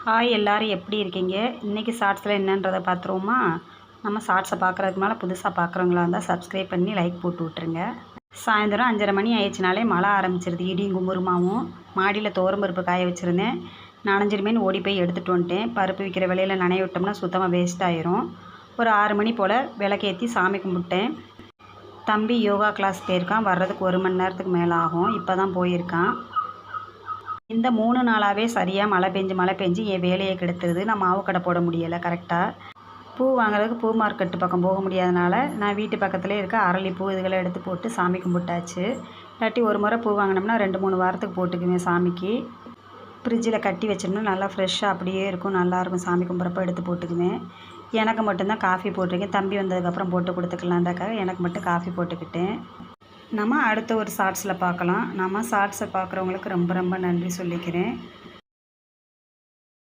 Hi எல்லாரும் எப்படி இருக்கீங்க? இன்றைக்கி ஷார்ட்ஸில் என்னன்றதை பார்த்துருவோமா? நம்ம ஷார்ட்ஸை பார்க்குறதுக்கு மேலே புதுசாக பார்க்குறவங்களா இருந்தால் சப்ஸ்கிரைப் பண்ணி லைக் போட்டு விட்ருங்க. சாயந்தரம் 5:30 மணி ஆயிடுச்சுனாலே மழை ஆரம்பிச்சிருது, இடியும் குமுறுமாவும். மாடியில் பருப்பு காய வச்சுருந்தேன், நனைஞ்சிருமேன்னு ஓடி போய் எடுத்துகிட்டு வந்துட்டேன். பருப்பு விற்கிற வேலையில் நனைய விட்டோம்னா சுத்தமாக வேஸ்ட் ஆயிரும். ஒரு 6 மணி போல் விளக்கேற்றி சாமி கும்பிட்டேன். தம்பி யோகா கிளாஸ் போயிருக்கான், வர்றதுக்கு 1 மணி நேரத்துக்கு மேலே ஆகும். இப்போ தான் போயிருக்கான். இந்த 3 நாளாகவே சரியாக மழை பெஞ்சு என் வேலையை கெடுத்துருது. நான் மாவு கடை போட முடியலை கரெக்டாக. பூ வாங்குறதுக்கு பூ மார்க்கெட்டு பக்கம் போக முடியாதனால நான் வீட்டு பக்கத்துலேயே இருக்க அரளிப்பூ இதுகளை எடுத்து போட்டு சாமி கும்பிட்டாச்சு. இல்லாட்டி ஒரு முறை பூ வாங்கினோம்னா 2-3 வாரத்துக்கு போட்டுக்குவேன் சாமிக்கு. ஃப்ரிட்ஜில் கட்டி வச்சிருந்தோம்னா நல்லா ஃப்ரெஷ்ஷாக அப்படியே இருக்கும், நல்லாயிருக்கும். சாமி கும்பிட்றப்ப எடுத்து போட்டுக்குவேன். எனக்கு மட்டும்தான் காஃபி போட்டிருக்கேன். தம்பி வந்ததுக்கப்புறம் போட்டு கொடுத்துக்கலான்றக்காக எனக்கு மட்டும் காஃபி போட்டுக்கிட்டேன். நம்ம அடுத்த ஒரு ஷார்ட்ஸில் பார்க்கலாம். நம்ம ஷார்ட்ஸை பார்க்குறவங்களுக்கு ரொம்ப ரொம்ப நன்றி சொல்லிக்கிறேன்.